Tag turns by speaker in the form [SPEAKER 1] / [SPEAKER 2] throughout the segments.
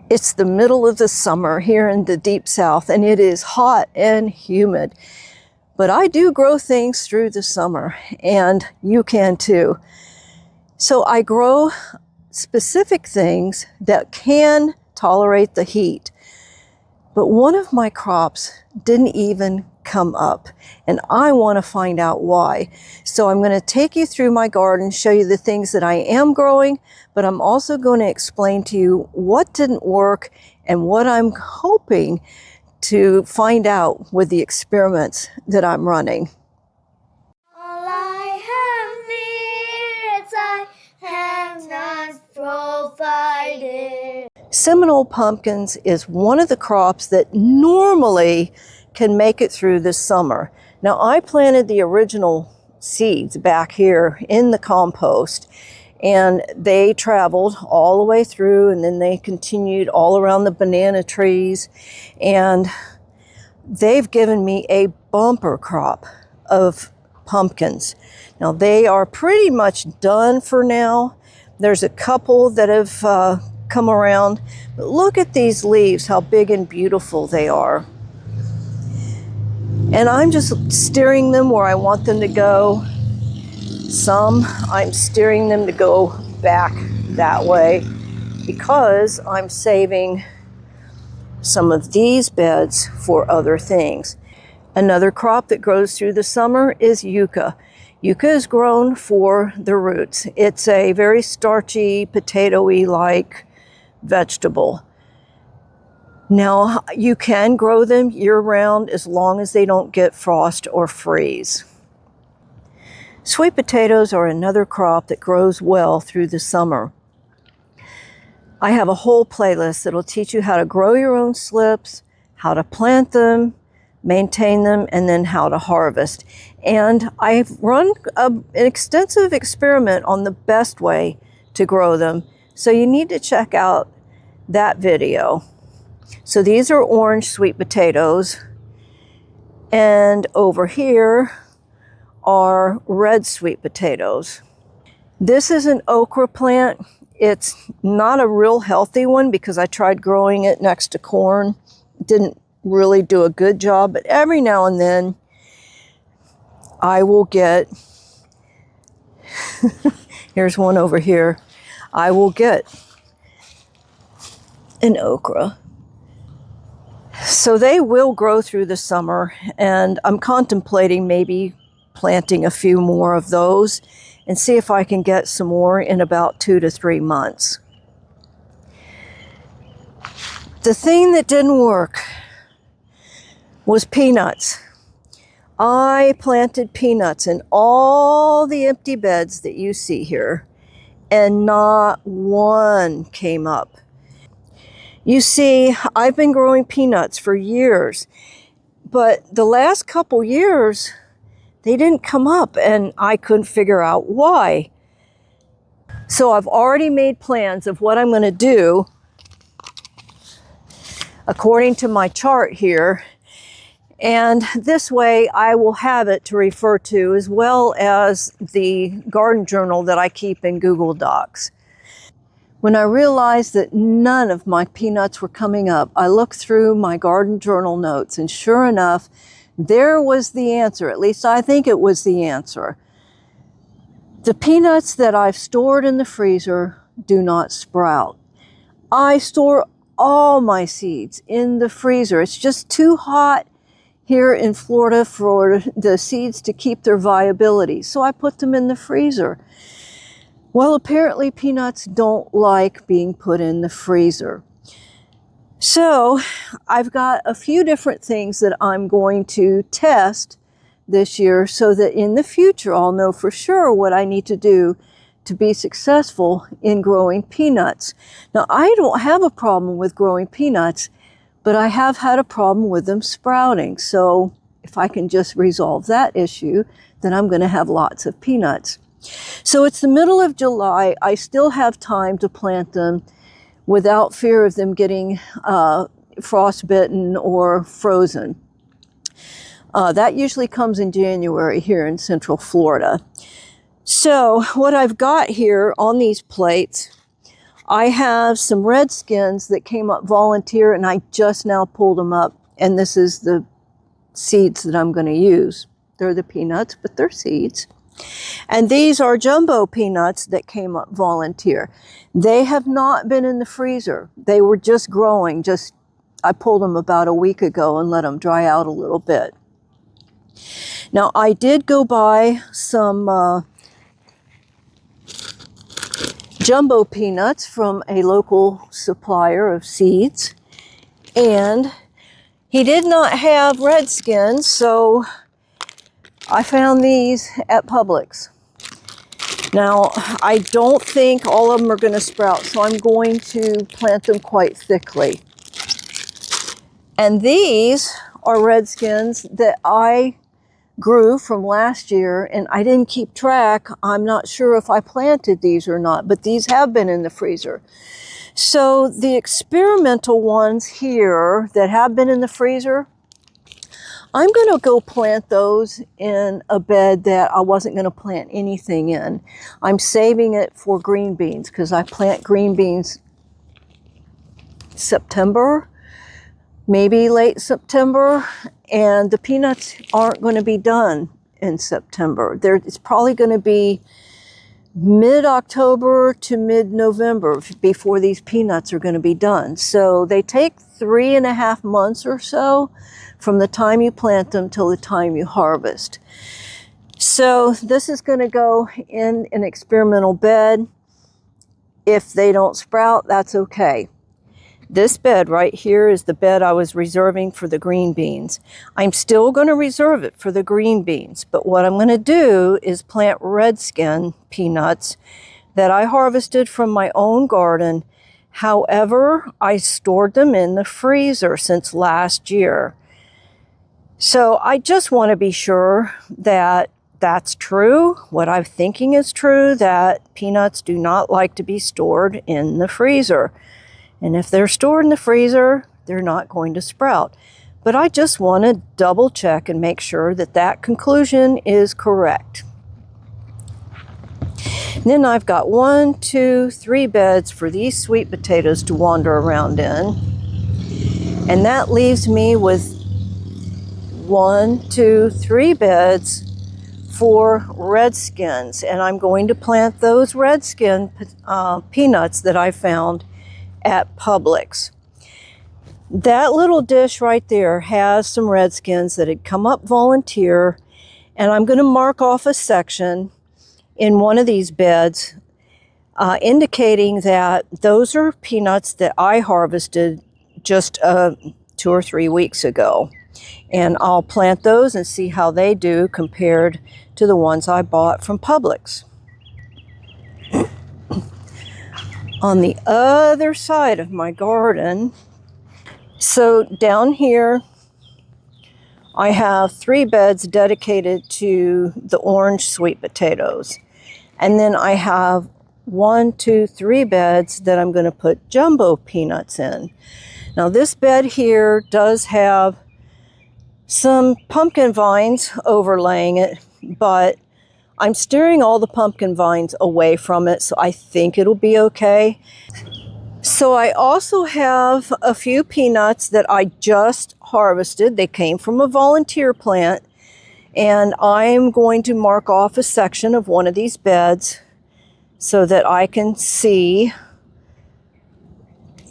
[SPEAKER 1] It's the middle of the summer here in the deep south, and it is hot and humid. But I do grow things through the summer, and you can too. So I grow specific things that can tolerate the heat. But one of my crops didn't even come up, and I want to find out why. So I'm going to take you through my garden, show you the things that I am growing, but I'm also going to explain to you what didn't work and what I'm hoping to find out with the experiments that I'm running.
[SPEAKER 2] All I have not provided.
[SPEAKER 1] Seminole pumpkins is one of the crops that normally can make it through this summer. Now, I planted the original seeds back here in the compost, and they traveled all the way through, and then they continued all around the banana trees, and they've given me a bumper crop of pumpkins. Now, they are pretty much done for now. There's a couple that have come around, but look at these leaves, how big and beautiful they are. And I'm just steering them where I want them to go. Some I'm steering them to go back that way because I'm saving some of these beds for other things. Another crop that grows through the summer is yucca. Yucca is grown for the roots. It's a very starchy, potato-y like vegetable. Now, you can grow them year-round as long as they don't get frost or freeze. Sweet potatoes are another crop that grows well through the summer. I have a whole playlist that'll teach you how to grow your own slips, how to plant them, maintain them, and then how to harvest. And I've run an extensive experiment on the best way to grow them, so you need to check out that video. So these are orange sweet potatoes, and over here are red sweet potatoes. This is an okra plant. It's not a real healthy one because I tried growing it next to corn. It didn't really do a good job, but every now and then I will get, here's one over here, I will get an okra. So they will grow through the summer, and I'm contemplating maybe planting a few more of those and see if I can get some more in about 2 to 3 months. The thing that didn't work was peanuts. I planted peanuts in all the empty beds that you see here, and not one came up. You see, I've been growing peanuts for years, but the last couple years, they didn't come up, and I couldn't figure out why. So I've already made plans of what I'm going to do according to my chart here, and this way I will have it to refer to, as well as the garden journal that I keep in Google Docs. When I realized that none of my peanuts were coming up, I looked through my garden journal notes, and sure enough, there was the answer. At least I think it was the answer. The peanuts that I've stored in the freezer do not sprout. I store all my seeds in the freezer. It's just too hot here in Florida for the seeds to keep their viability, so I put them in the freezer. Well, apparently peanuts don't like being put in the freezer. So I've got a few different things that I'm going to test this year so that in the future I'll know for sure what I need to do to be successful in growing peanuts. Now, I don't have a problem with growing peanuts, but I have had a problem with them sprouting. So if I can just resolve that issue, then I'm going to have lots of peanuts. So it's the middle of July. I still have time to plant them without fear of them getting frostbitten or frozen. That usually comes in January here in Central Florida. So what I've got here on these plates I have some Redskins that came up volunteer, and I just now pulled them up, and this is the seeds that I'm going to use. They're the peanuts, but they're seeds. And these are jumbo peanuts that came up volunteer. They have not been in the freezer. They were just growing. I pulled them about a week ago and let them dry out a little bit. Now, I did go buy some jumbo peanuts from a local supplier of seeds, and he did not have Redskins, so I found these at Publix. Now, I don't think all of them are going to sprout, so I'm going to plant them quite thickly. And these are Redskins that I grew from last year, and I didn't keep track. I'm not sure if I planted these or not, but these have been in the freezer. So the experimental ones here that have been in the freezer, I'm going to go plant those in a bed that I wasn't going to plant anything in. I'm saving it for green beans because I plant green beans September, maybe late September, and the peanuts aren't going to be done in September. It's probably going to be mid-October to mid-November before these peanuts are going to be done. So they take 3.5 months or so from the time you plant them till the time you harvest. So this is going to go in an experimental bed. If they don't sprout, that's okay. This bed right here is the bed I was reserving for the green beans. I'm still going to reserve it for the green beans, but what I'm going to do is plant Redskin peanuts that I harvested from my own garden. However, I stored them in the freezer since last year. So I just want to be sure that that's true, what I'm thinking is true, that peanuts do not like to be stored in the freezer. And if they're stored in the freezer, they're not going to sprout. But I just want to double check and make sure that that conclusion is correct. And then I've got 1, 2, 3 beds for these sweet potatoes to wander around in. And that leaves me with 1, 2, 3 beds for Redskins. And I'm going to plant those Redskin peanuts that I found at Publix. That little dish right there has some Redskins that had come up volunteer, and I'm going to mark off a section in one of these beds indicating that those are peanuts that I harvested just 2 or 3 weeks ago. And I'll plant those and see how they do compared to the ones I bought from Publix. On the other side of my garden, so down here, I have 3 beds dedicated to the orange sweet potatoes. And then I have 1, 2, 3 beds that I'm going to put jumbo peanuts in. Now this bed here does have some pumpkin vines overlaying it, but I'm steering all the pumpkin vines away from it, so I think it'll be okay. So I also have a few peanuts that I just harvested. They came from a volunteer plant, and I'm going to mark off a section of one of these beds so that I can see,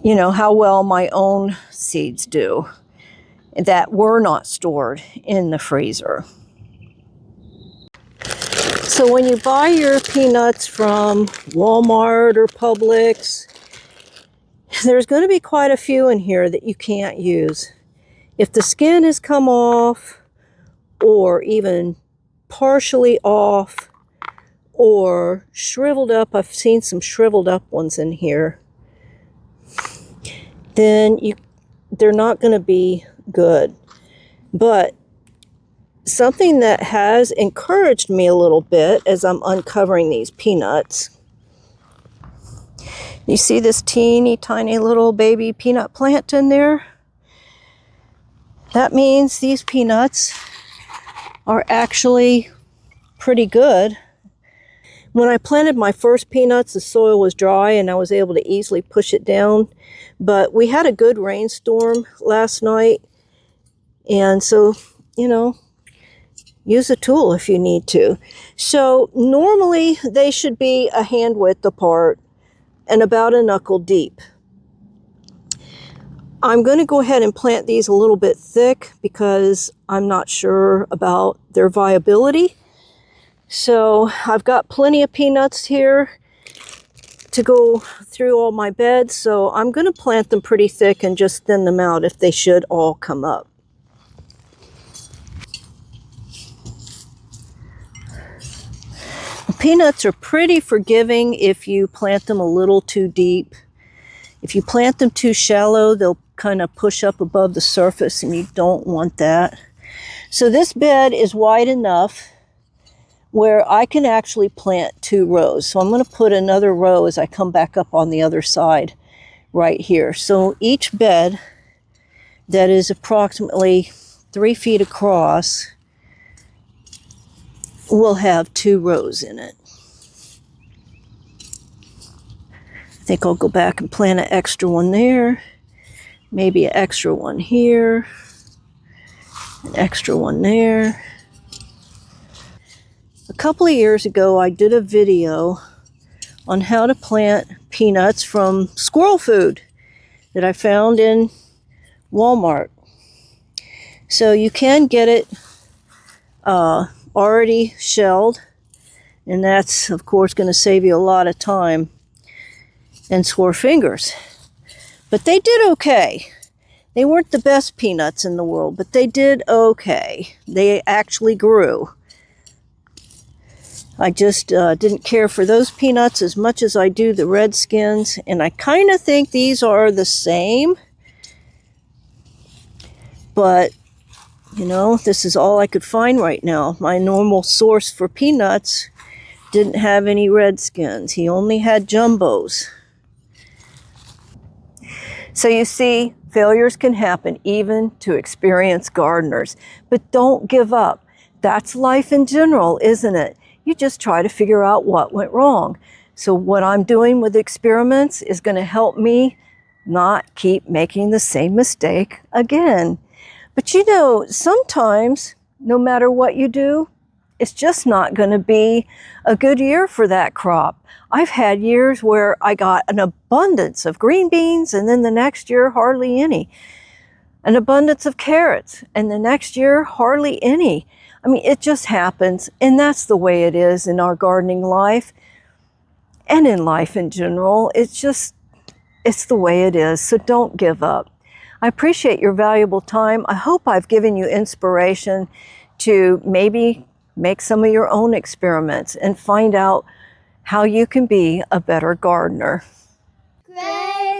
[SPEAKER 1] you know, how well my own seeds do that were not stored in the freezer. So when you buy your peanuts from Walmart or Publix, there's going to be quite a few in here that you can't use. If the skin has come off, or even partially off, or shriveled up, I've seen some shriveled up ones in here, then they're not going to be good. But something that has encouraged me a little bit as I'm uncovering these peanuts, you see this teeny tiny little baby peanut plant in there? That means these peanuts are actually pretty good. When I planted my first peanuts, the soil was dry and I was able to easily push it down. But we had a good rainstorm last night. And so, you know, use a tool if you need to. So normally they should be a hand width apart and about a knuckle deep. I'm going to go ahead and plant these a little bit thick because I'm not sure about their viability. So I've got plenty of peanuts here to go through all my beds. So I'm going to plant them pretty thick and just thin them out if they should all come up. Peanuts are pretty forgiving if you plant them a little too deep. If you plant them too shallow, they'll kind of push up above the surface and you don't want that. So this bed is wide enough where I can actually plant 2 rows. So I'm going to put another row as I come back up on the other side right here. So each bed that is approximately 3 feet across will have 2 rows in it. I think I'll go back and plant an extra one there, maybe an extra one here, an extra one there. A couple of years ago, I did a video on how to plant peanuts from squirrel food that I found in Walmart. So you can get it already shelled, and that's of course going to save you a lot of time and sore fingers. But they did okay. They weren't the best peanuts in the world, but they did okay. They actually grew. I just didn't care for those peanuts as much as I do the Redskins, and I kind of think these are the same. But, you know, this is all I could find right now. My normal source for peanuts didn't have any Redskins. He only had Jumbos. So you see, failures can happen even to experienced gardeners. But don't give up. That's life in general, isn't it? You just try to figure out what went wrong. So what I'm doing with experiments is going to help me not keep making the same mistake again. But you know, sometimes, no matter what you do, it's just not going to be a good year for that crop. I've had years where I got an abundance of green beans and then the next year hardly any. An abundance of carrots and the next year hardly any. I mean, it just happens, and that's the way it is in our gardening life and in life in general. It's the way it is, so don't give up. I appreciate your valuable time. I hope I've given you inspiration to maybe make some of your own experiments and find out how you can be a better gardener.
[SPEAKER 2] Great.